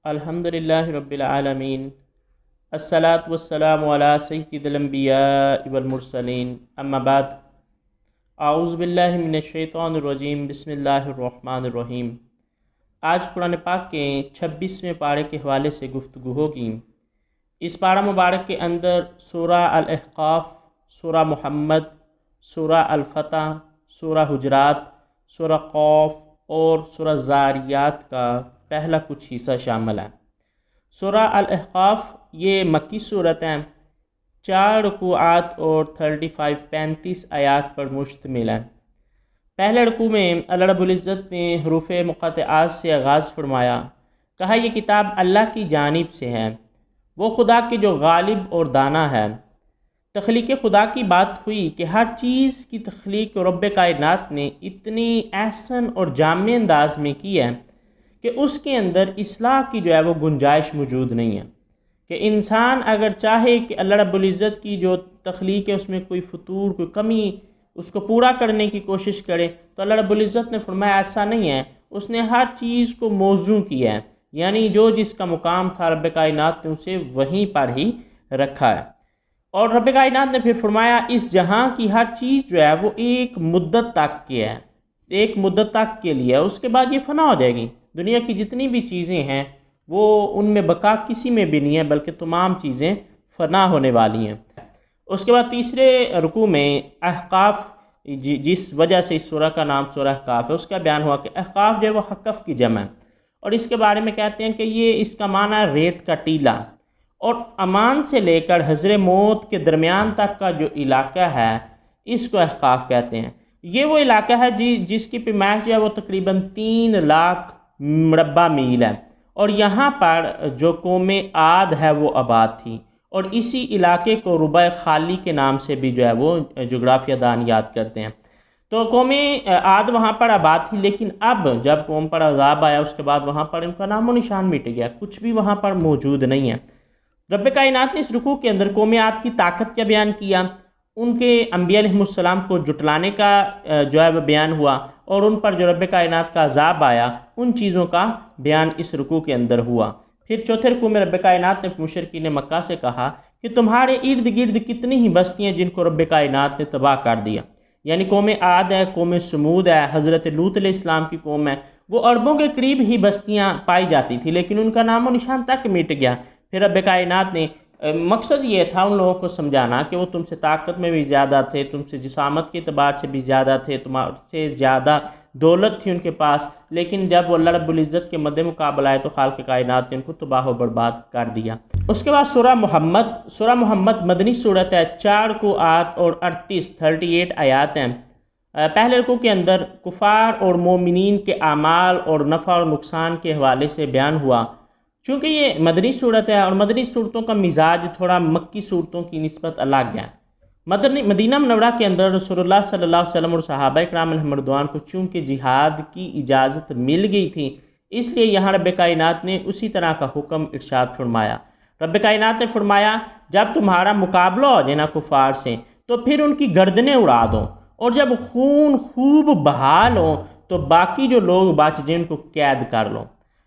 अल्हम्दुलिल्लाहि रब्बिल आलमीन अस्सलातु वस्सलामु अला सय्यिदिल अंबियाइ वल मुरसलीन अम्मा बाद आऊज़ु बिल्लाहि मिनश शैतानिर रजीम बिस्मिल्लाहिर रहमानिर रहीम। आज कुरान पाक के 26वें पारे के हवाले से गुफ्तगू होगी। इस पारा मुबारक के अंदर सूरा अल-अहक़ाफ़, सूरा मुहम्मद, सूरा अल-फ़तह, सूरा हुजरात, सूरा क़ाफ़ और सूरा ज़ारियात का पहला कुछ हिस्सा शामिल है। सूरा अल-अहक़ाफ़ ये मक्की सूरत है, 4 रुकूआत और 35 आयात पर मुश्तमिल है। पहले रुकू में अल्लाह रब्बुल इज़्ज़त ने हरूफ़ मुक़त्तआत से आगाज़ फरमाया, कहा यह किताब अल्लाह की जानिब से है, वो खुदा के जो गालिब और दाना है। तख्लीक़ खुदा की बात हुई कि हर चीज़ की तख्लीक़ रब्बे कायनात ने इतनी एहसन और जामे अंदाज में की है कि उसके अंदर इस्लाह की जो है वो गुंजाइश मौजूद नहीं है। कि इंसान अगर चाहे कि अल्लाह रब्बुल इज़्ज़त की जो तख्लीक़ है उसमें कोई फतूर, कोई कमी, उसको पूरा करने की कोशिश करे, तो अल्लाह रब्बुल इज़्ज़त ने फरमाया ऐसा नहीं है। उसने हर चीज़ को मौजू किया है, यानी जो जिसका मुकाम था रब्बे कायनात ने उसे वहीं पर ही रखा है। और रब्बे कायनात ने फिर फरमाया इस जहाँ की हर चीज़ जो है वो एक मुद्दत तक की है, एक मुद्दत तक के लिए है, उसके बाद ये फ़ना हो जाएगी। दुनिया की जितनी भी चीज़ें हैं वो उनमें बका किसी में भी नहीं है, बल्कि तमाम चीज़ें फ़ना होने वाली हैं। उसके बाद तीसरे रुकू में अहक़ाफ़, जिस वजह से इस सूरह का नाम सूरह अहक़ाफ़ है, उसका बयान हुआ कि अहक़ाफ़ जो है वो हक़फ़ की जमा है। और इसके बारे में कहते हैं कि ये इसका माना है रेत का टीला, और अमान से लेकर हज़र मौत के दरमियान तक का जो इलाका है इसको अहक़ाफ़ कहते हैं। ये वो इलाका है जिसकी पैमाइश जो है वो तकरीबन 3 लाख मुरब्बा मील है, और यहाँ पर जो कौम आद है वो आबाद थी, और इसी इलाके को रुबा खाली के नाम से भी जो है वो जोग्राफिया दान याद करते हैं। तो कौम आद वहाँ पर आबाद थी, लेकिन अब जब कौम पर अज़ाब आया उसके बाद वहाँ पर इनका नामो निशान मिट गया, कुछ भी वहाँ पर मौजूद नहीं है। रब्बे कायनात ने इस रुकू के अंदर कौम आद की ताकत का बयान किया, उनके अम्बिया अलैहिमुस्सलाम को जुटलाने का जो है वह बयान हुआ, और उन पर जो रब्बे कायनात का अज़ाब आया उन चीज़ों का बयान इस रुकू के अंदर हुआ। फिर चौथे रुकू में रब्बे कायनात ने मुशरिकीन मक्का से कहा कि तुम्हारे इर्द गिर्द कितनी ही बस्तियाँ जिनको रब्बे कायनात ने तबाह कर दिया, यानी कौम आद है, कौम समूद है, हज़रत लूत अलैहिस्सलाम की कौम है, वो अरबों के करीब ही बस्तियाँ पाई जाती थी, लेकिन उनका नामो निशान तक मिट गया। फिर रब्बे कायनात ने मकसद ये था उन लोगों को समझाना कि वो तुमसे ताकत में भी ज़्यादा थे, तुमसे जिसामत के अतबार से भी ज़्यादा थे, तुम्हारे ज़्यादा दौलत थी उनके पास, लेकिन जब वो अल्लाह रब्बुल इज़्ज़त के मद्दे मुकाबला आए तो खालिक़ कायनात ने उनको तबाह व बर्बाद कर दिया। उसके बाद सूरा मुहम्मद मदनी सूरत है, 4 रुकूआत और 38 आयात हैं। पहले रुकू के अंदर कुफ़ार और मोमिनीन के आमाल और नफ़ा और नुकसान के हवाले से बयान हुआ। चूँकि ये मदनी सूरत है और मदनी सूरतों का मिजाज थोड़ा मक्की सूरतों की निस्बत अलग है। मदीना मुनव्वरा के अंदर रसूलुल्लाह सल्लल्लाहु अलैहि वसल्लम और सहाबा किराम अलैहिम रिदवान को चूँकि जिहाद की इजाज़त मिल गई थी, इसलिए यहाँ रब्बे कायनात ने उसी तरह का हुक्म इरशाद फरमाया। रब्बे कायनात ने फरमाया जब तुम्हारा मुकाबला हो जाए ना कुफ़ार से तो फिर उनकी गर्दनें उड़ा दो, और जब खून खूब बहा लो तो बाकी जो लोग बच जाए उनको कैद कर लो।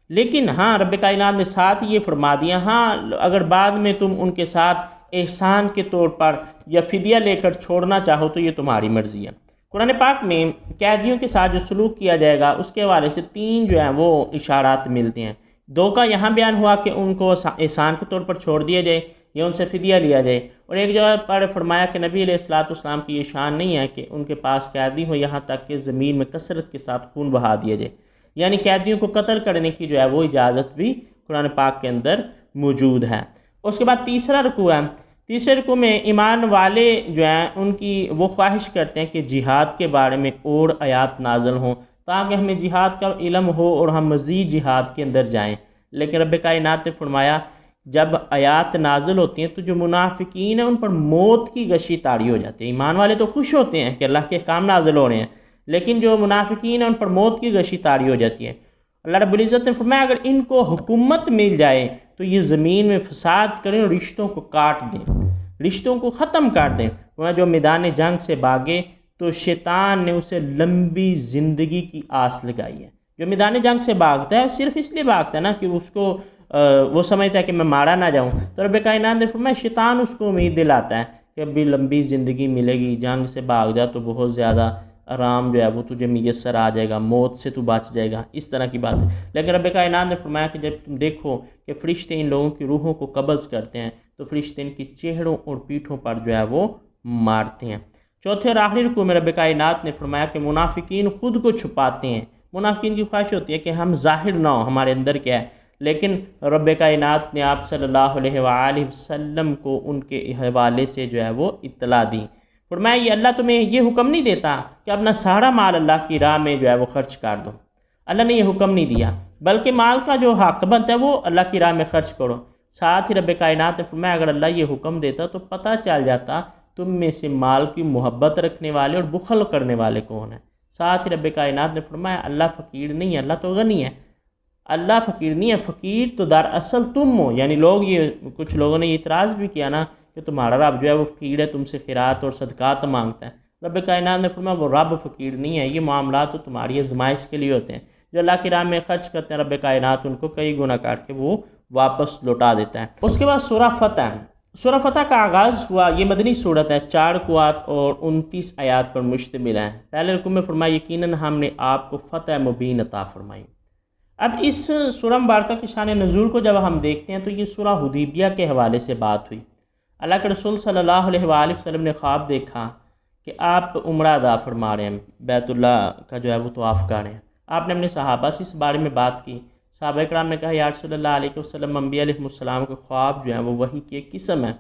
लेकिन हाँ, रब्बे कायनात ने साथ ये फरमा दिया, हाँ अगर बाद में तुम उनके साथ एहसान के तौर पर या फ़िदिया लेकर छोड़ना चाहो तो ये तुम्हारी मर्ज़ी है। कुरान पाक में कैदियों के साथ जो सलूक किया जाएगा उसके हवाले से 3 जो हैं वो इशारात मिलते हैं। 2 का यहाँ बयान हुआ कि उनको एहसान के तौर पर छोड़ दिया जाए या उनसे फ़िदिया लिया जाए, और एक जगह पर फरमाया कि नबी अलैहिस्सलाम की ये शान नहीं है कि उनके पास कैदी हो यहाँ तक कि ज़मीन में कसरत के साथ खून बहा दिया जाए, यानी कैदियों को कत्ल करने की जो है वो इजाज़त भी कुरान पाक के अंदर मौजूद है। उसके बाद तीसरा रुकू है। तीसरे रुकू में ईमान वाले जो हैं उनकी वो ख्वाहिश करते हैं कि जिहाद के बारे में और आयात नाज़िल हों ताकि हमें जिहाद का इल्म हो और हम मज़ीद जिहाद के अंदर जाएँ। लेकिन रब्बे कायनात ने फरमाया जब आयात नाज़िल होती हैं तो जो मुनाफिकीन हैं उन पर मौत की गशी तारी हो जाती है। ईमान वाले तो खुश होते हैं कि अल्लाह के काम नाज़िल हो रहे हैं, लेकिन जो मुनाफिकीन हैं उन पर मौत की गशी तारी हो जाती है। अल्लाह रब्बुल इज़्ज़त ने फरमाया अगर इनको हुकूमत मिल जाए तो ये ज़मीन में फ़साद करें और रिश्तों को काट दें, रिश्तों को ख़त्म कर दें। वह जो मैदान जंग से भागे तो शैतान ने उसे लंबी ज़िंदगी की आस लगाई है। जो मैदान जंग से भागता है सिर्फ इसलिए भागता है ना कि उसको वो समझता है कि मैं मारा ना जाऊँ, तो रब कायनात ने फरमाया शैतान उसको उम्मीद दिलाता है कि अभी लंबी ज़िंदगी मिलेगी, जंग से भाग जा तो बहुत ज़्यादा आराम जो है वो तुझे मैसर आ जाएगा, मौत से तू बच जाएगा, इस तरह की बात है। लेकिन रब कायनात ने फरमाया कि जब तुम देखो कि फ़रिश्ते इन लोगों की रूहों को कब्ज़ करते हैं तो फ़रिश्ते इनकी चेहरों और पीठों पर जो है वो मारते हैं। चौथे और आखिरी रुकू में रब कायनात ने फरमाया कि मुनाफिकीन ख़ुद को छुपाते हैं। मुनाफिकीन की ख्वाहिश होती है कि हम ज़ाहिर ना हो हमारे अंदर क्या है, लेकिन रब कायनात ने आप सल्लल्लाहु अलैहि वसल्लम को उनके हवाले से जो है वो इत्तला दी। फरमाया ये अल्लाह तुम्हें ये हुक्म नहीं देता कि अपना सारा माल अल्लाह की राह में जो है वो खर्च कर दो। अल्लाह ने ये हुक्म नहीं दिया, बल्कि माल का जो हक बनता है वो अल्लाह की राह में खर्च करो। साथ ही रब कायनात ने फरमाया अगर अल्लाह ये हुक्म देता तो पता चल जाता तुम में से माल की मोहब्बत रखने वाले और बुखल करने वाले कौन है। साथ ही रब कायनात ने फरमाया अल्लाह फ़कीर नहीं है, अल्लाह तो गनी है। अल्लाह फ़कीर नहीं है, फ़कीर तो दरअसल तुम हो। यानी लोग ये कुछ लोगों ने ये इतराज़ भी किया ना कि तुम्हारा रब जो है वो फ़कीर है, तुमसे खिरात और सदक़ात मांगता है। रब कायनात ने फरमाया वो रब फ़कीर नहीं है, ये मामला तो तुम्हारी आज़माइश के लिए होते हैं। जो अल्लाह की राह में ख़र्च करते हैं रब कायनात उनको कई गुना काट के वो वापस लौटा देता है। उसके बाद सूरह फ़तह, सूरह फ़तह का आगाज़ हुआ, ये मदनी सूरत है, 4 कुआत और 29 आयात पर मुश्तमिल है। पहले रुकू में फरमाया यकीनन हमने आपको फ़तह मुबीन अता फरमाई। अब इस सूरह मुबारक की शान नज़ूल को जब हम देखते हैं तो ये सूरह हुदैबिया के हवाले से बात हुई। अल्लाह के रसूल सल्लल्लाहु अलैहि वसल्लम ने ख्वाब देखा कि आप उम्रा अदा फरमा रहे हैं, बैतुल्लाह का जो है वो तवाफ़ कर रहे हैं। आपने अपने सहाबा से इस बारे में बात की। सहाबा कराम ने कहा या रसूलल्लाह अलैहि वसल्लम अम्बिया अलैहिमुस्सलाम के ख्वाब जो हैं वो वही की एक किस्म है,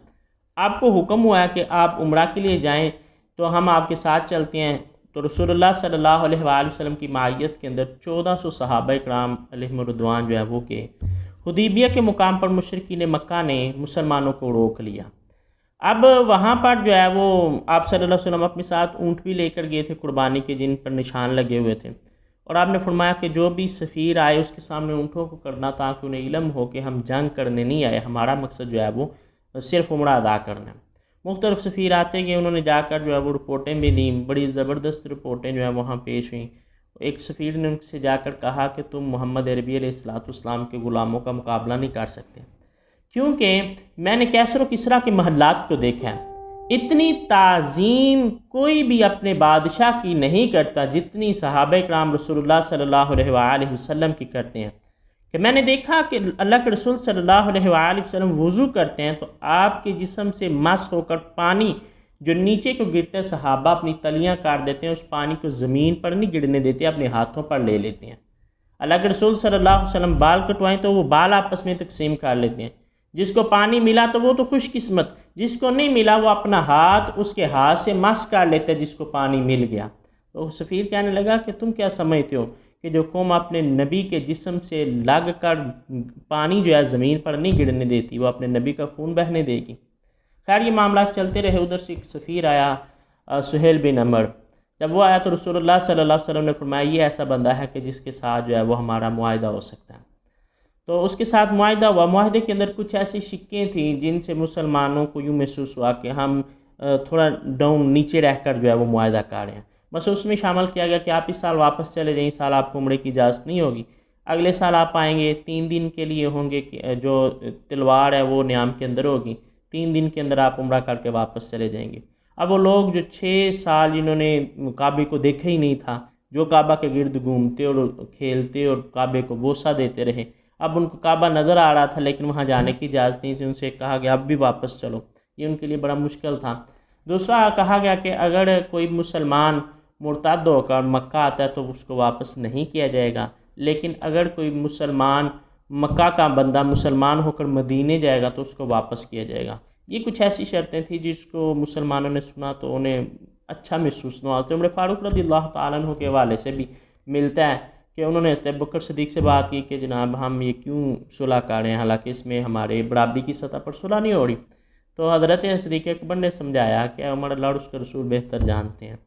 आपको हुक्म हुआ है कि आप उम्रा के लिए जाएँ तो हम आपके साथ चलते हैं। तो रसूलुल्लाह सल्लल्लाहु अलैहि वसल्लम की मायत के अंदर 1400 सहाबा कराम अलैहिम रिदवान जो है वो के हुदैबिया के मुकाम पर मुशरिकीन मक्का ने मुसलमानों को रोक लिया। अब वहाँ पर जो है वो आप सल्लल्लाहु अलैहि वसल्लम अपने साथ ऊँट भी लेकर गए थे कुर्बानी के, जिन पर निशान लगे हुए थे, और आपने फरमाया कि जो भी सफ़ीर आए उसके सामने ऊँटों को करना ताकि उन्हें इल्म हो कि हम जंग करने नहीं आए, हमारा मकसद जो है वो सिर्फ उम्रा अदा करना है। मुख्तलिफ सफ़ीर आते गए, उन्होंने जाकर जो है वो रिपोर्टें भी दी, बड़ी ज़बरदस्त रिपोर्टें जो है वहाँ पेश हुई। एक सफ़ीर ने उनसे जाकर कहा कि तुम मोहम्मद अरबी अलैहिस्सलाम के ग़ुलामों का मुकाबला नहीं कर सकते, क्योंकि मैंने कैसर और किसरा के महल्लात को देखा है, इतनी ताज़ीम कोई भी अपने बादशाह की नहीं करता जितनी सहाबा कराम रसूलुल्लाह सल्लल्लाहु अलैहि वसल्लम की करते हैं। कि मैंने देखा कि अल्लाह के रसूल सल्लल्लाहु अलैहि वसल्लम वज़ू करते हैं तो आपके जिस्म से मस होकर पानी जो नीचे को गिरते हैं सहाबा अपनी तलियां काट देते हैं, उस पानी को ज़मीन पर नहीं गिरने देते, अपने हाथों पर ले लेते हैं। अल्लाह के रसूल सल्लल्लाहु अलैहि वसल्लम बाल कटवाएं तो वो बाल आपस में तकसीम कर लेते हैं। जिसको पानी मिला तो वो तो खुशकिस्मत, जिसको नहीं मिला वो अपना हाथ उसके हाथ से मस कर लेते हैं जिसको पानी मिल गया। तो सफ़ीर कहने लगा कि तुम क्या समझते हो कि जो कौम अपने नबी के जिस्म से लग कर पानी जो है ज़मीन पर नहीं गिरने देती, वो अपने नबी का खून बहने देगी। खैर ये मामला चलते रहे। उधर से एक सफ़ीर आया सुहेल बिन अमर, जब वो आया तो रसूलुल्लाह सल्लल्लाहु अलैहि वसल्लम ने फरमाया ये ऐसा बंदा है कि जिसके साथ जो है वो हमारा मुआहदा हो सकता है। तो उसके साथ मुआहदा हुआ। मुआहदे के अंदर कुछ ऐसी शिक्कें थी जिनसे मुसलमानों को यूँ महसूस हुआ कि हम थोड़ा डाउन नीचे रह कर जो है वो मुआहदा कर रहे हैं। बस उसमें शामिल किया गया कि आप इस साल वापस चले जाएं, इस साल आपको उम्रे की इजाज़त नहीं होगी, अगले साल आप आएंगे 3 दिन के लिए होंगे, जो तलवार है वो न्याम के अंदर होगी, 3 दिन के अंदर आप उम्रा करके वापस चले जाएंगे। अब वो लोग जो 6 साल जिन्होंने काबे को देखा ही नहीं था, जो काबा के गिर्द घूमते और खेलते और काबे को बोसा देते रहे, अब उनको काबा नज़र आ रहा था लेकिन वहाँ जाने की इजाज़त नहीं थी। उनसे कहा गया अब भी वापस चलो, ये उनके लिए बड़ा मुश्किल था। दूसरा कहा गया कि अगर कोई मुसलमान मुर्तद होकर मक्का आता है तो उसको वापस नहीं किया जाएगा, लेकिन अगर कोई मुसलमान मक्का का बंदा मुसलमान होकर मदीने जाएगा तो उसको वापस किया जाएगा। ये कुछ ऐसी शर्तें थी जिसको मुसलमानों ने सुना तो उन्हें अच्छा महसूस न हुआ। तो उमर फ़ारूक रज़ियल्लाहु ताला अन्हु के हवाले से भी मिलता है कि उन्होंने अबू बकर सिद्दीक़ से बात की कि जनाब हम ये क्यों सुलह कर रहे हैं, हालांकि इसमें हमारे बराबरी की सतह पर सुलह नहीं हो रही। तो हज़रत सिद्दीक़ अकबर ने समझाया कि उमर अल्लाह और उसके रसूल बेहतर जानते हैं।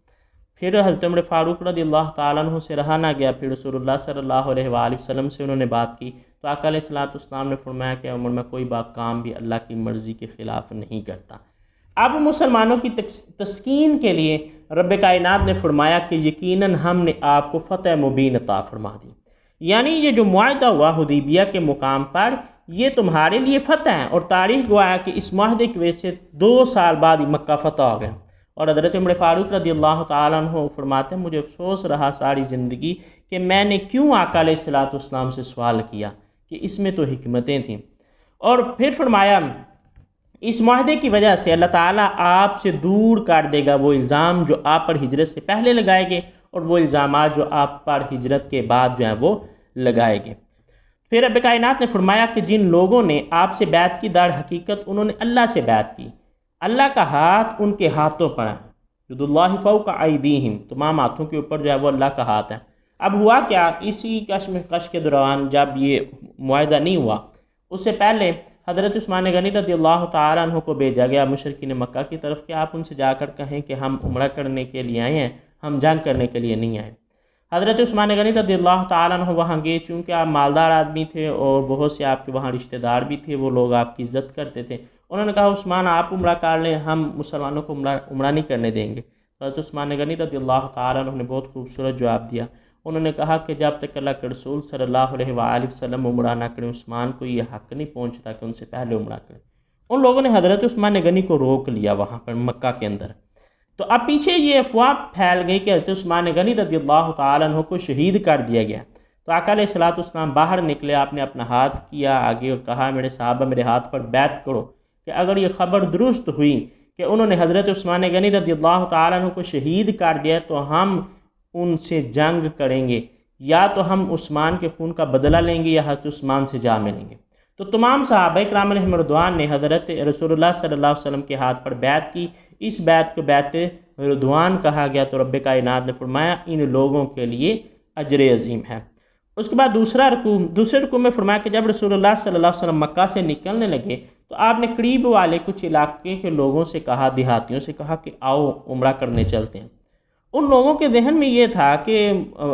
फिर हज़रत उमर फ़ारूक रज़ियल्लाहु ताला अन्हु से रहा ना गया, फिर रसूलुल्लाह सल्लल्लाहु अलैहि वसल्लम से उन्होंने बात की तो आका अलैहिस्सलाम ने फरमाया कि उमर मैं कोई काम भी अल्लाह की मर्ज़ी के ख़िलाफ़ नहीं करता। अब मुसलमानों की तस्कीन के लिए रब कायनात ने फरमाया कि यकीनन हमने आपको फ़तह मुबीन अता फरमा दी। यानी ये जो मुआहदा हुआ हुदैबिया के मुकाम पर, ये तुम्हारे लिए फ़तह है। और तारीख़ गवाह कि इस माहदे की वजह से 2 साल बाद ही मक्का फ़तह हो गया। और हज़रत उमर फ़ारूक रज़ियल्लाहु ताला अन्हु फरमाते हैं, मुझे अफसोस रहा सारी ज़िंदगी कि मैंने क्यों आका अलैहिस्सलाम से सवाल किया, कि इसमें तो हिकमतें थीं। और फिर फरमाया, इस माहदे की वजह से अल्लाह ताला आपसे दूर कर देगा वो इल्ज़ाम जो आप पर हिजरत से पहले लगाए गए, और वो इल्ज़ामात जो आप पर हिजरत के बाद जो हैं वो लगाए गए। फिर रब कायनात ने फरमाया कि जिन लोगों ने आपसे बैत की, दर हकीकत उन्होंने अल्लाह से बैत की, अल्लाह का हाथ उनके हाथों पर है, यदुल्लाहि फौका अयदीहिम, तमाम हाथों के ऊपर जो है वो अल्लाह का हाथ है। अब हुआ क्या, इसी कश्मकश के दौरान जब ये मुआहदा नहीं हुआ, उससे पहले हज़रत उस्मान गनी रज़ियल्लाहु ताला अन्हु को भेजा गया मुशरिकीन मक्का की तरफ कि आप उनसे जाकर कहें कि हम उम्रा करने के लिए आए हैं, हम जंग करने के लिए नहीं आए। हज़रत उस्मान गनी रज़ियल्लाहु ताला अन्हु वहाँ गए, चूँकि आप मालदार आदमी थे और बहुत से आपके वहाँ रिश्तेदार भी थे, वो लोग आपकी इज़्ज़त करते थे। उन्होंने कहा, उस्मान आप उम्रा कर लें, हम मुसलमानों को उम्रा नहीं करने देंगे। हज़रत उस्मान गनी रज़ियल्लाहु ताला अन्हु ने बहुत खूबसूरत जवाब दिया। उन्होंने कहा कि जब तक अल्लाह के रसूल सल्लल्लाहु अलैहि वसल्लम उम्रा ना करें, उस्मान को ये हक़ नहीं पहुँचता कि उनसे पहले उम्रा करें। उन लोगों ने हज़रत उस्मान गनी को रोक लिया वहाँ पर मक्का के अंदर। तो अब पीछे ये अफवाह फैल गई कि हज़रत उस्मान गनी रज़ियल्लाहु ताला अन्हु को शहीद कर दिया गया। तो आका अलैहिस्सलाम बाहर निकले, आपने अपना हाथ किया आगे और कहा, मेरे सहाबा मेरे हाथ पर बैत करो कि अगर ये ख़बर दुरुस्त हुई कि उन्होंने हज़रत उस्मान गनी रज़ियल्लाहु ताला अन्हु को शहीद कर दिया, तो हम उनसे जंग करेंगे, या तो हम उस्मान के खून का बदला लेंगे या हज़रत उस्मान से जा मिलेंगे। तो तमाम सहाबा किराम अलैहिम रिदवान ने हज़रत रसूलुल्लाह सल्लल्लाहु अलैहि वसल्लम के हाथ पर बैत की। इस बैत को बैत रिदवान कहा गया। तो रब कायनात ने फरमाया, इन लोगों के लिए अजर अजीम है। उसके बाद दूसरे रुकू में फरमाया कि जब रसूलुल्लाह सल्लल्लाहु अलैहि वसल्लम मक्का से निकलने लगे, तो आपने करीब वाले कुछ इलाके के लोगों से कहा, देहातियों से कहा कि आओ उम्रा करने चलते हैं। उन लोगों के जहन में ये था कि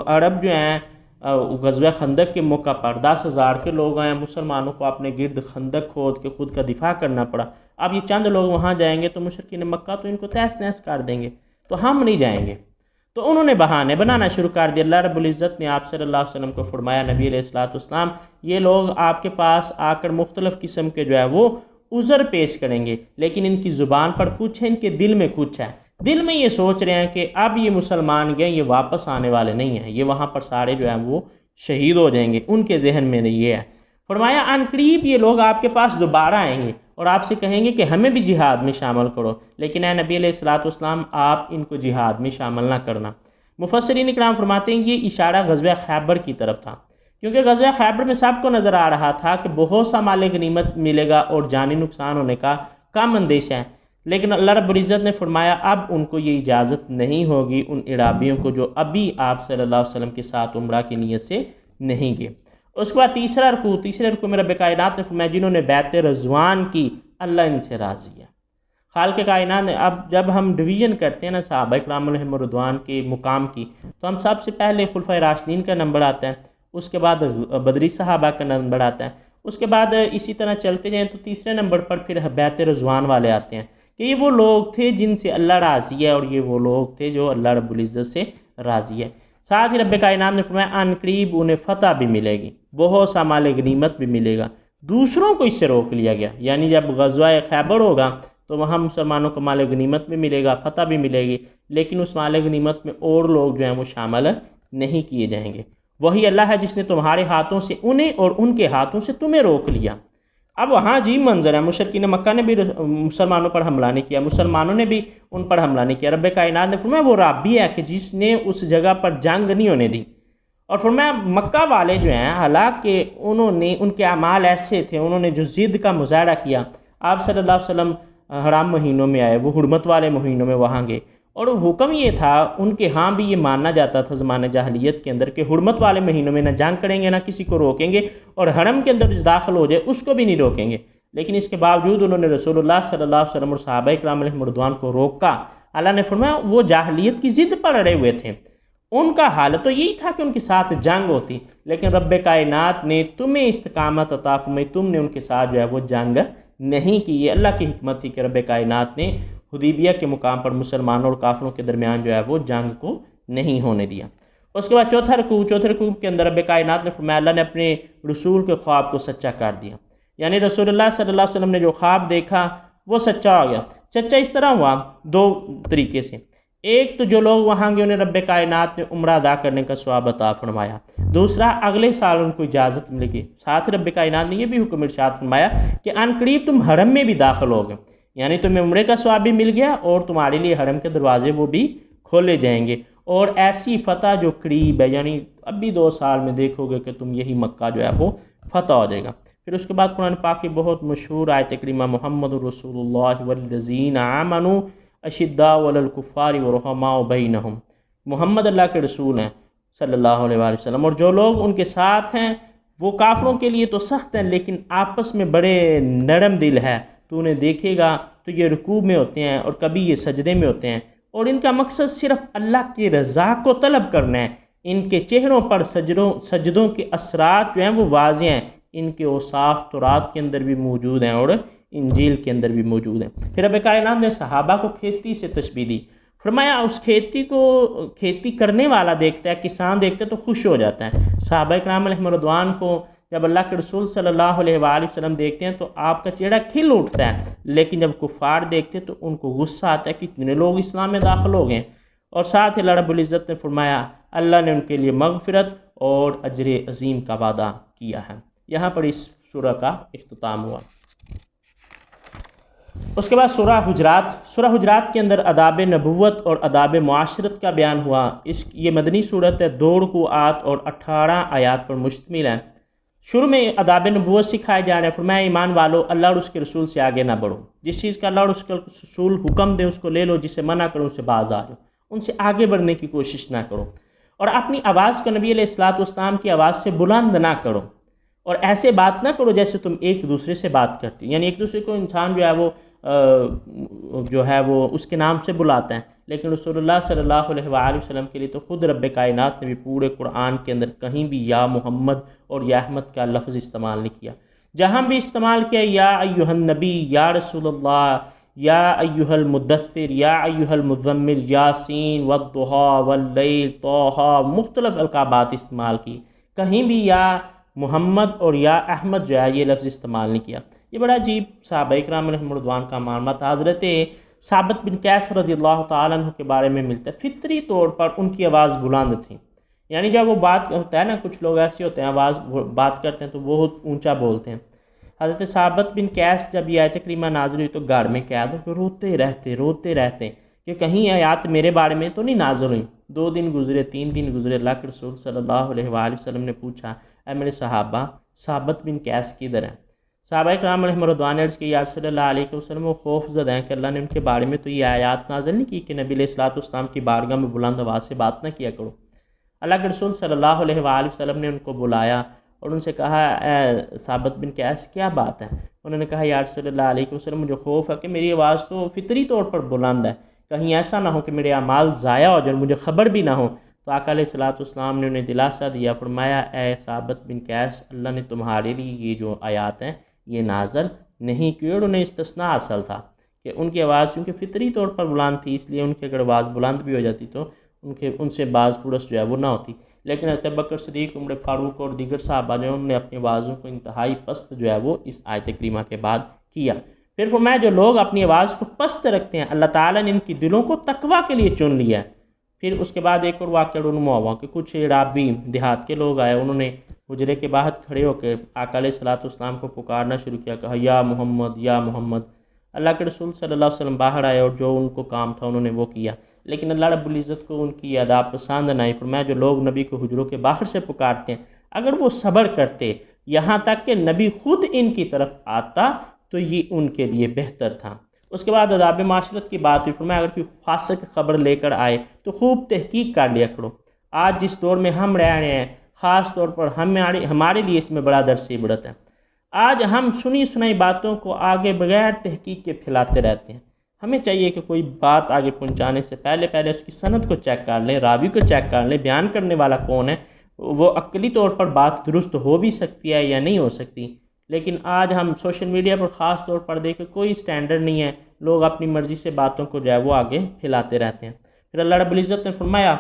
अरब जो हैं ग़ज़वा खंदक के मौका पर 10,000 के लोग आए, मुसलमानों को अपने गिर्द खंदक खोद के खुद का दिफा करना पड़ा। अब ये चंद लोग वहाँ जाएंगे तो मुशरिकीन मक्का तो इनको तहस नहस कर देंगे, तो हम नहीं जाएंगे। तो उन्होंने बहाने बनाना शुरू कर दिया। अल्लाह रब्बुल इज़्ज़त ने आप सल्लल्लाहु अलैहि वसल्लम को फरमाया, नबी अलैहिस्सलाम ये लोग आपके पास आकर मुख्तलिफ़ किस्म के जो है वो उज़र पेश करेंगे, लेकिन इनकी ज़ुबान पर कुछ है, इनके दिल में कुछ है। दिल में ये सोच रहे हैं कि अब ये मुसलमान गए, ये वापस आने वाले नहीं हैं, ये वहाँ पर सारे जो हैं वो शहीद हो जाएंगे। उनके जहन में ये है। फरमाया, अनकरीब ये लोग आपके पास दोबारा आएंगे और आपसे कहेंगे कि हमें भी जिहाद में शामिल करो, लेकिन ए नबी अलैहिस्सलाम आप इनको जिहाद में शामिल ना करना। मुफस्सिरीन इकराम फरमाते हैं ये इशारा ग़ज़वा खैबर की तरफ था, क्योंकि ग़ज़वा खैबर में सबको नज़र आ रहा था कि बहुत सा माल गनीमत मिलेगा और जानी नुकसान होने का कम अंदेशा है। लेकिन अल्लाह रब्बुल इज़्ज़त ने फरमाया, अब उनको ये इजाज़त नहीं होगी, उन इराबियों को जो अभी आप सल्लल्लाहु अलैहि वसल्लम के साथ उम्रा की नीयत से नहीं गए। उसके बाद तीसरे रुकू में रब कायनात ने फरमाया, जिन्होंने बैत रज़वान की, अल्लाह इनसे राज़ी है। खालिक़ कायनात ने, अब जब हम डिवीज़न करते हैं ना सहाबा किराम अलैहिम रिदवान के मुकाम की, तो हम सबसे पहले खुलफ़ाए राशिदीन का नंबर आता है, उसके बाद बदरी सहाबा का नंबर आता है, उसके बाद इसी तरह चलते जाएँ तो तीसरे नंबर पर फिर बैत रज़वान वाले आते हैं कि ये वो लोग थे जिनसे अल्लाह राज़ी है, और ये वो लोग थे जो अल्लाह रब्बुल इज़्ज़त से राज़ी है। साथ ही रब कायनात ने फरमाया, अनकरीब उन्हें फ़तह भी मिलेगी, बहुत सा माल गनीमत भी मिलेगा। दूसरों को इससे रोक लिया गया, यानी जब ग़ज़वा खैबर होगा तो वहाँ मुसलमानों को माल गनीमत भी मिलेगा, फ़तह भी मिलेगी, लेकिन उस माल गनीमत में और लोग जो हैं वो शामिल नहीं किए जाएंगे। वही अल्लाह है जिसने तुम्हारे हाथों से उन्हें और उनके हाथों से तुम्हें रोक लिया। अब वहाँ अजीब मंजर है, मुशरिकीन मक्का ने भी मुसलमानों पर हमला नहीं किया, मुसलमानों ने भी उन पर हमला नहीं किया। रब कायनात ने फरमाया, वो रब्बी है कि जिसने उस जगह पर जंग नहीं होने दी। और फरमाया, मक्का वाले जो हैं, हालांकि उन्होंने, उनके अमाल ऐसे थे, उन्होंने जो ज़िद का मुजाहरा किया, आप सल्लल्लाहु अलैहि वसल्लम हराम महीनों में आए, वो हुर्मत वाले महीनों में वहाँ गए, और हुक्म ये था उनके यहाँ भी ये मानना जाता था ज़माने जाहिलियत के अंदर कि हुर्मत वाले महीनों में ना जंग करेंगे, ना किसी को रोकेंगे, और हरम के अंदर दाखिल हो जाए उसको भी नहीं रोकेंगे। लेकिन इसके बावजूद उन्होंने रसूलुल्लाह सल्लल्लाहु अलैहि वसल्लम और सहाबा किराम अलैहिम रिदवान को रोका। अल्लाह ने फरमाया, वो जाहिलियत की ज़िद पर अड़े हुए थे, उनका हाल तो यही था कि उनके साथ जंग होती, लेकिन रब कायनात ने तुम्हें इस्तिकामत अता फरमाई, तुमने उनके साथ जो है वो जंग नहीं की। ये अल्लाह की हिकमत थी कि रब कायनात ने हुदैबिया के मुकाम पर मुसलमानों और काफिरों के दरमियान जो है वो जंग को नहीं होने दिया। उसके बाद चौथे रुकू के अंदर रब कायनात ने फरमाया, अल्लाह ने अपने रसूल के ख्वाब को सच्चा कर दिया। यानी रसूलुल्लाह सल्लल्लाहु अलैहि वसल्लम ने जो ख्वाब देखा वो सच्चा हो गया। सच्चा इस तरह हुआ दो तरीके से। एक तो जो लोग वहाँ गए उन्हें रब्बे कायनात ने उम्रा अदा करने का सवाब अता फरमाया। दूसरा, अगले साल उनको इजाज़त मिलेगी। साथ ही रब्बे कायनात ने यह भी हुक्म इरशाद फरमाया कि अनकरीब तुम हरम में भी दाखिल होगे, यानी तुम्हें उम्रे का सवाब भी मिल गया और तुम्हारे लिए हरम के दरवाजे वो भी खोले जाएंगे। और ऐसी फ़तह जो करीब है, यानी अभी 2 साल में देखोगे कि तुम यही मक्का जो है वो फ़तह हो जाएगा। फिर उसके बाद कुरान पाक की बहुत मशहूर आयत करीमा मुहम्मदुर रसूलुल्लाह वल्लज़ीना आमनू अशिद्दा वलल कुफ़ारी वरहमाउ बैनहुम, मोहम्मद अल्लाह के रसूल हैं सल्लल्लाहु अलैहि वसल्लम, और जो लोग उनके साथ हैं वो काफ़रों के लिए तो सख्त हैं लेकिन आपस में बड़े नरम दिल है। तो उन्हें देखेगा तो ये रुकू में होते हैं और कभी ये सजदे में होते हैं, और इनका मकसद सिर्फ अल्लाह की रज़ा को तलब करना है। इनके चेहरों पर सजदों के असरात जो हैं वो वाज़ेह हैं। इनके औसाफ तौरात के अंदर भी मौजूद हैं और इंजील के अंदर भी मौजूद हैं। फिर रब कायनात ने सहाबा को खेती से तशबीह दी। फरमाया उस खेती को खेती करने वाला देखता है, किसान देखता है तो खुश हो जाता है। सहाबा इकराम अलैहिम रिज़वान को जब अल्लाह के रसूल सल्लल्लाहु अलैहि वसल्लम देखते हैं तो आपका चेहरा खिल उठता है, लेकिन जब कुफ़ार देखते हैं तो उनको गुस्सा आता है कि कितने लोग इस्लाम में दाखिल हो गए। और साथ ही अल्लाह रब्बुल इज़्ज़त ने फरमाया अल्लाह ने उनके लिए मग़फ़िरत और अजर अज़ीम का वादा किया है। यहाँ पर इस सूरह का इख्तिताम हुआ। उसके बाद सूरह हुजरात के अंदर अदाब नबुव्वत और अदाब मुआशरत का बयान हुआ। ये मदनी सूरत है, 2 रुकूआत और 18 आयात पर मुश्तमिल है। शुरू में अदाब नबुव्वत सिखाए जा रहे हैं। फरमाया ईमान वालो, अल्लाह और उसके रसूल से आगे ना बढ़ो। जिस चीज़ का अल्लाह और उसका रसूल हुक्म दे उसको ले लो, जिसे मना करो उससे बाज आ जाओ, उनसे आगे बढ़ने की कोशिश ना करो। और अपनी आवाज़ को नबी अलैहिस्सलाम की आवाज़ से बुलंद ना करो, और ऐसे बात ना करो जैसे तुम एक दूसरे से बात करती, यानी एक दूसरे को इंसान जो है वो उसके नाम से बुलाते हैं। लेकिन रसूलुल्लाह सल्लल्लाहु अलैहि वसल्लम के लिए तो ख़ुद रब्बे कायनात ने भी पूरे कुरान के अंदर कहीं भी या मोहम्मद और या अहमद का लफ्ज़ इस्तेमाल नहीं किया। जहाँ भी इस्तेमाल किया या अय्युहन नबी, या रसूलुल्लाह, या अय्युहल मुद्दस्सिर, या अय्युहल मुज़म्मिल, यासीन वद्दुहा वल्लैल तौहा, मुख्तलिफ़ अलक़ाबात इस्तेमाल की। कहीं भी या मोहम्मद और या अहमद जो है ये लफ्ज़ इस्तेमाल नहीं किया। ये बड़ा अजीब सहाबा इकराम अलैहिम रिज़वान का मामला था। हज़रत साबित बिन कैस रज़ियल्लाहु ताला अन्हु के बारे में मिलता है, फितरी तौर पर उनकी आवाज़ बुलंद थी। यानी जब वो बात होता है ना, कुछ लोग ऐसे होते हैं बात करते हैं तो बहुत ऊंचा बोलते हैं। हज़रत साबित बिन कैस जब ये आयत करीमा नाज़िल हुई तो घर में कैद हो रोते रहते कि कहीं आयत मेरे बारे में तो नहीं नाज़िल हुई। 2 दिन गुजरे, 3 दिन गुजरे, अल्लाह के रसूल सल्लल्लाहु अलैहि वसल्लम ने पूछा, ऐ मेरे सहाबा, साबित बिन कैस किधर है? सहाबा इकराम अलैहिम रिज़वान ने अर्ज़ किया, या रसूलल्लाह अलैहि वसल्लम, वो खौफ़ज़दा हैं कि अल्लाह ने उनके बारे में तो ये आयत नाज़िल नहीं की कि नबी अलैहिस्सलाम की बारगाह में बुलंद आवाज़ से बात ना किया करो। अल्लाह के रसूल सल्लल्लाहु अलैहि वसल्लम ने उनको बुलाया और उनसे कहा, साबित बिन कैस क्या बात है? उन्होंने कहा, या रसूलल्लाह अलैहि वसल्लम, मुझे खौफ है कि मेरी आवाज़ तो फितरी तौर पर बुलंद है, कहीं ऐसा ना हो कि मेरे अमाल ज़ाया हो जाए, मुझे ख़बर भी ना हो। तो आका अलैहिस्सलाम ने उन्हें दिलासा दिया, फरमाया, ए साबित बिन कैस, अल्लाह ने तुम्हारे लिए ये जो आयात हैं ये नाज़िल नहीं की। और उन्हें इस्तिस्ना हासिल था कि उनकी आवाज़ चूँकि फितरी तौर पर बुलंद थी, इसलिए उनकी अगर आवाज़ बुलंद भी हो जाती तो उनसे बाज़ पुरस जो है वो ना होती। लेकिन हज़रत अबू बकर सिद्दीक़, उमर फ़ारूक और दीगर साहबा जो उन्होंने अपनी आवाज़ों को इंतहाई पस्त जो है वो इस आयत करीमा के बाद किया। फिर फरमाया, जो लोग अपनी आवाज़ को पस्त रखते हैं अल्लाह ताला ने इनकी दिलों को तकवा के लिए चुन लिया है। फिर उसके बाद एक और वाक़या रुनुमा हुआ कि कुछ रावी देहात के लोग आए, उन्होंने हुजरे के बाहर खड़े होकर आका अलैहिस्सलाम को पुकारना शुरू किया, कहा, या मोहम्मद, या मोहम्मद। अल्लाह के रसूल सल्लल्लाहु अलैहि वसल्लम बाहर आए और जो उनको काम था उन्होंने वो किया, लेकिन अल्लाह रब्बुल इज़्ज़त को उनकी अदाब पसंद नहीं। फरमाया, जो लोग नबी को हुजरों के बाहर से पुकारते हैं, अगर वो सब्र करते यहाँ तक कि नबी खुद इनकी तरफ आता तो ये उनके लिए बेहतर था। उसके बाद अदाब माशरत की बात हुई। फरमाया, अगर कोई फासिक खबर लेकर आए तो खूब तहकीक कर लिया करो। आज जिस दौर में हम रह रहे हैं, ख़ास तौर पर हमारे लिए इसमें बड़ा दर्स इबरत है। आज हम सुनी सुनाई बातों को आगे बगैर तहकीक के फैलाते रहते हैं। हमें चाहिए कि कोई बात आगे पहुंचाने से पहले उसकी सनद को चेक कर लें, रावी को चेक कर लें, बयान करने वाला कौन है, वो अक्ली तौर पर बात दुरुस्त हो भी सकती है या नहीं हो सकती। लेकिन आज हम सोशल मीडिया पर ख़ास तौर पर देखें, कोई स्टैंडर्ड नहीं है, लोग अपनी मर्ज़ी से बातों को जो है वो आगे फैलाते रहते हैं। फिर अल्लाह रब्बुल इज़्ज़त ने फरमाया,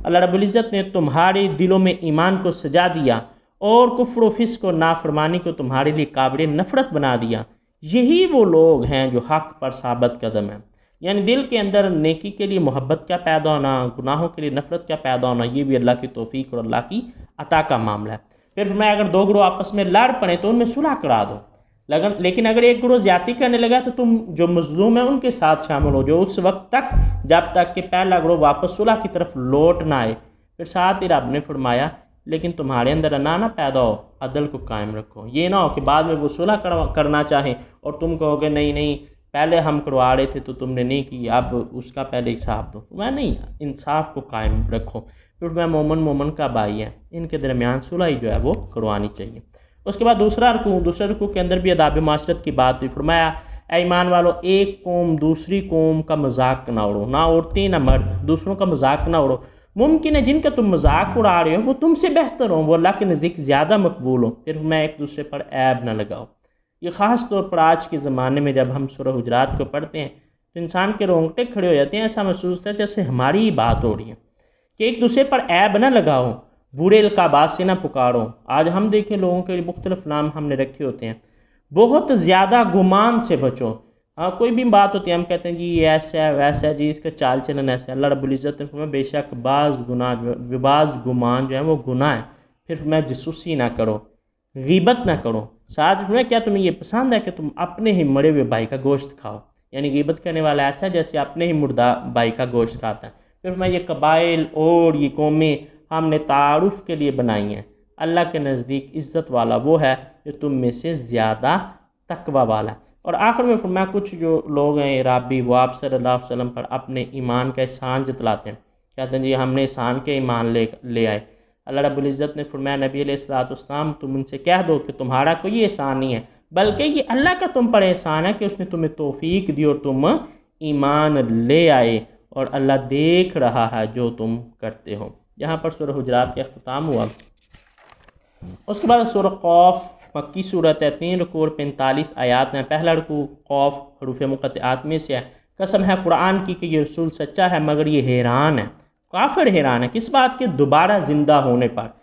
अल्लाह रब्बुल इज़्ज़त ने तुम्हारे दिलों में ईमान को सजा दिया और कुफ्र व फिस्क और नाफरमानी को तुम्हारे लिए काबिल नफ़रत बना दिया, यही वो लोग हैं जो हक़ पर साबित कदम हैं। यानी दिल के अंदर नेकी के लिए मोहब्बत क्या पैदा होना, गुनाहों के लिए नफ़रत क्या पैदा होना, ये भी अल्लाह की तौफ़ीक और अल्लाह की अता का मामला है। फिर मैं अगर दो ग्रोह आपस में लड़ पड़े तो उनमें सुलह करा दो, लेकिन अगर एक ग्रोह ज़्यादती करने लगा तो तुम जो मज़लूम है उनके साथ शामिल हो जो उस वक्त तक जब तक कि पहला ग्रोह वापस सुलह की तरफ लौट ना आए। फिर साथ ही रब ने फरमाया लेकिन तुम्हारे अंदर अना ना पैदा हो, अदल को कायम रखो। ये ना हो कि बाद में वो सुलह करना चाहें और तुम कहोगे नहीं नहीं पहले हम करवा रहे थे तो तुमने नहीं की, अब उसका पहले हिसाब दो। मैं नहीं, इंसाफ को कायम रखो। फिर मैं मोमन का भाई है, इनके दरमियान सुलह ही जो है वो करवानी चाहिए। उसके बाद दूसरे रुकू के अंदर भी अदाब माशरत की बात हुई। फरमाया ऐ ईमान वालो, एक कौम दूसरी कौम का मजाक ना उड़ो, ना औरतें ना मर्द, दूसरों का मजाक ना उड़ो। मुमकिन है जिनका तुम मजाक उड़ा रहे हो वो तुमसे बेहतर हो, वो अल्लाह के नज़दीक ज़्यादा मकबूल हो। फिर मैं एक दूसरे पर ऐब ना लगाओ। ये ख़ास तौर पर आज के ज़माने में जब हम सूरह हुजरात को पढ़ते हैं तो इंसान के रोंगटे खड़े हो जाते हैं। ऐसा महसूस होता है जैसे हमारी ही बात हो रही है कि एक दूसरे पर ऐब ना लगाओ, बुरे अलकाबात से ना पुकारो। आज हम देखें लोगों के मुख्तलिफ नाम हमने रखे होते हैं। बहुत ज़्यादा गुमान से बचो। हाँ, कोई भी बात होती है हम कहते हैं जी ये ऐसा है वैसा है, जी इसका चाल चलन ऐसा है। अल्लाह रब्बुल इज़्ज़त ने फरमाया बेशक बाज़ गुमान जो है वो गुनाह है। फिर मैं जासूसी ना करो, गीबत ना करो। साथ में क्या तुम्हें ये पसंद है कि तुम अपने ही मरे हुए भाई का गोश्त खाओ? यानी गीबत करने वाला ऐसा जैसे अपने ही मुर्दा भाई का गोश्त खाता है। फिर मैं ये कबाइल और ये कौमें हमने तारुफ़ के लिए बनाई हैं। अल्लाह के नज़दीक इज़्ज़त वाला वो है जो तुम में से ज़्यादा तकवा वाला है। और आखिर में फरमाया कुछ जो लोग हैं इराबी वो आप सल्लल्लाहु अलैहि वसल्लम पर अपने ईमान का एहसान जतलाते हैं, कहते हैं जी हमने एहसान के ईमान ले आए। अल्लाह रब्बुल इज़्ज़त ने फरमाया नबी अलैहिस्सलाम तुम उनसे कह दो कि तुम्हारा कोई एहसान नहीं है बल्कि ये अल्लाह का तुम पर एहसान है कि उसने तुम्हें तौफीक दी और तुम ईमान ले आए और अल्लाह देख रहा है जो तुम करते हो। यहाँ पर सूरह हुजरात का अख्ताम हुआ। उसके बाद सूरह क़ाफ मक्की सूरत है, 3 रुकू और 45 आयात में। पहला रुकू क़ाफ हरूफ मुक़त्तआत में से है। कसम है कुरान की कि ये रसूल सच्चा है मगर ये हैरान है, काफ़िर हैरान है किस बात के? दोबारा ज़िंदा होने पर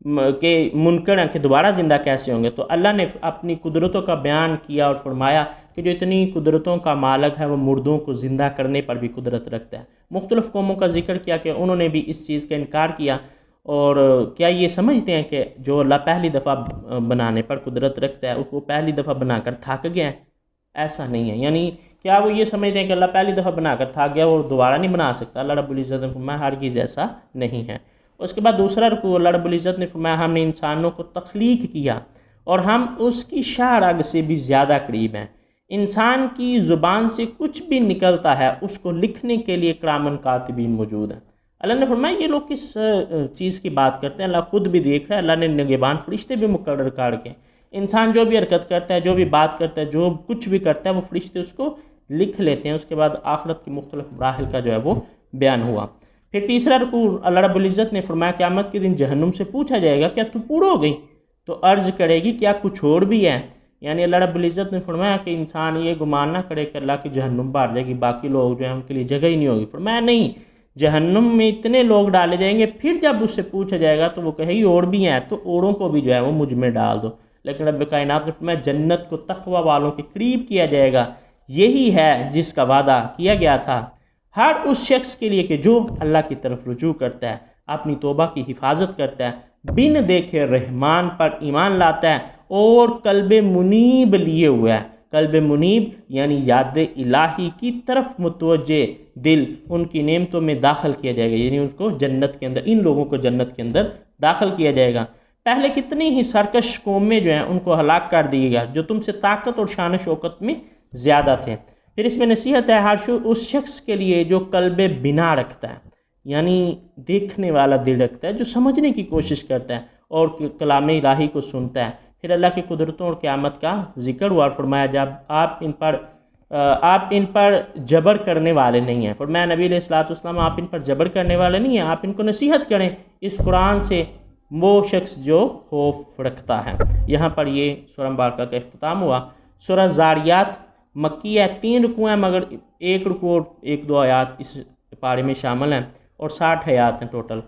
के मुनकर हैं कि दोबारा ज़िंदा कैसे होंगे। तो अल्लाह ने अपनी कुदरतों का बयान किया और फरमाया कि जो इतनी कुदरतों का मालिक है वो मुर्दों को ज़िंदा करने पर भी कुदरत रखता है। मुख्तलिफ़ कौमों का जिक्र किया कि उन्होंने भी इस चीज़ का इनकार किया और क्या ये समझते हैं कि जो अल्लाह पहली दफ़ा बनाने पर कुदरत रखता है उसको पहली दफ़ा बनाकर थक गया है? ऐसा नहीं है। यानी क्या वो ये समझते हैं कि अल्लाह पहली दफ़ा बनाकर थक गया और दोबारा नहीं बना सकता? अल्लाह रब्बुल इज़्ज़त ने फरमाया हरगिज़ ऐसा नहीं है। उसके बाद दूसरा रुकू अल्लाह रब्बुल इज़्ज़त ने फरमाया हमने इंसानों को तख्लीक किया और हम उसकी शाहरग से भी ज़्यादा करीब हैं। इंसान की ज़ुबान से कुछ भी निकलता है उसको लिखने के लिए किरामन कातिबीन मौजूद हैं। अल्लाह ने फरमाया ये लोग किस चीज़ की बात करते हैं? अल्लाह ख़ुद भी देख रहा है। अल्लाह ने निगहबान फरिश्ते भी मुकर्रर कर के इंसान जो भी हरकत करता है, जो भी बात करता है, जो कुछ भी करता है वो फरिश्ते उसको लिख लेते हैं। उसके बाद आखिरत की मुख्तलिफ मराहिल का जो है वो बयान हुआ। फिर तीसरा रुकू अल्लाह रब्बुल इज़्ज़त ने फरमाया क़यामत के दिन जहन्नुम से पूछा जाएगा क्या तू पूरा हो गई? तो अर्ज़ करेगी क्या कुछ और भी है? यानी अल्लाह रब्बुल इज़्ज़त ने फरमाया कि इंसान ये गुमान ना करे कि अल्लाह की जहन्नुम भर जाएगी, बाकी लोग जो हैं उनके लिए जगह ही नहीं होगी। फरमाया नहीं, जहन्नुम में इतने लोग डाले जाएंगे फिर जब उससे पूछा जाएगा तो वो कहेगी और भी हैं तो औरों को भी जो है वो मुझ में डाल दो। लेकिन रब्ब कायनात ने फरमाया जन्नत को तक़वा वालों के करीब किया जाएगा। यही है जिसका वादा किया गया था हर उस शख्स के लिए कि जो अल्लाह की तरफ रुजू करता है, अपनी तौबा की हिफाजत करता है, बिन देखे रहमान पर ईमान लाता है और कल्ब मुनीब लिए हुआ है। कल्ब मुनीब यानी याद इलाही की तरफ मुतवज्जे दिल, उनकी नेमतों में दाखिल किया जाएगा। यानी उसको जन्नत के अंदर, इन लोगों को जन्नत के अंदर दाखिल किया जाएगा। पहले कितनी ही सरकश कौमें जो हैं उनको हलाक कर दिएगा जो तुमसे ताकत और शान शौकत में ज़्यादा थे। फिर इसमें नसीहत है हर उस शख्स के लिए जो कल्ब बिना रखता है, यानी देखने वाला दिल रखता है, जो समझने की कोशिश करता है और कलाम इलाही को सुनता है। फिर अल्लाह की कुदरतों और क़यामत का जिक्र हुआ और फरमाया जब आप इन पर जबर करने वाले नहीं हैं। फरमाया नबी अलैहिस्सलाम आप इन पर जबर करने वाले नहीं हैं, आप इनको नसीहत करें इस कुरान से वो शख्स जो खौफ रखता है। यहाँ पर ये सूरह मुबारका का इख्तिताम हुआ। सूरह ज़ारियात मक्की है, 3 रुकू हैं मगर 1 रुकू और 1-2 आयात इस पारे में शामिल हैं और 60 आयात हैं टोटल।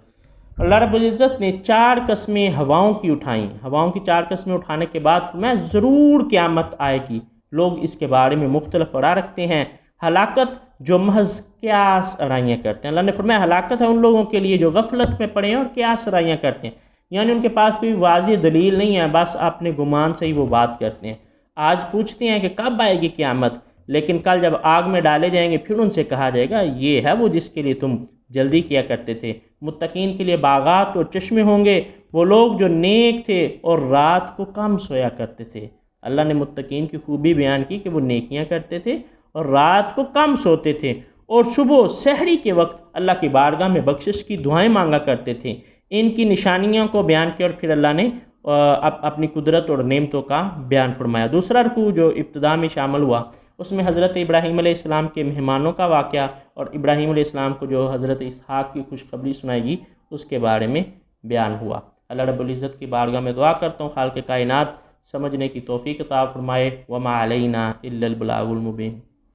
अल्लाह रब्बुल इज़्ज़त ने 4 कस्में हवाओं की उठाई। हवाओं की 4 कस्में उठाने के बाद फरमाया ज़रूर क़यामत आएगी। लोग इसके बारे में मुख्तलिफ राय रखते हैं। हलाकत जो महज क़यास आराइयाँ करते हैं। अल्लाह ने फरमाया हलाकत है उन लोगों के लिए जो गफलत में पड़े हैं और क़यास आराइयाँ करते हैं, यानी उनके पास कोई वाज़ेह दलील नहीं है, बस अपने गुमान से ही वो बात करते हैं। आज पूछते हैं कि कब आएगी क़यामत, लेकिन कल जब आग में डाले जाएंगे फिर उनसे कहा जाएगा ये है वो जिसके लिए तुम जल्दी किया करते थे। मुत्तकीन के लिए बागात और चश्मे होंगे, वो लोग जो नेक थे और रात को कम सोया करते थे। अल्लाह ने मुत्तकीन की खूबी बयान की कि वो नेकियां करते थे और रात को कम सोते थे और सुबह सहरी के वक्त अल्लाह की बारगाह में बख्शिश की दुआएं मांगा करते थे। इनकी निशानियों को बयान किया और फिर अल्लाह ने अपनी कुदरत और नेमतों का बयान फरमाया। दूसरा रुकू जो इब्तिदा में शामिल हुआ उसमें हज़रत इब्राहीम अलैहिस्सलाम के मेहमानों का वाक़या और इब्राहीम अलैहिस्सलाम को जो हज़रत इसहाक़ की खुशखबरी सुनाएगी उसके बारे में बयान हुआ। अल्लाह रब्बुल इज़्ज़त की बारगाह में दुआ करता हूँ खालिक़ कायनात समझने की तौफ़ीक़ अता फ़रमाए। वमा अलैना इल्लल बलागुल मुबीन।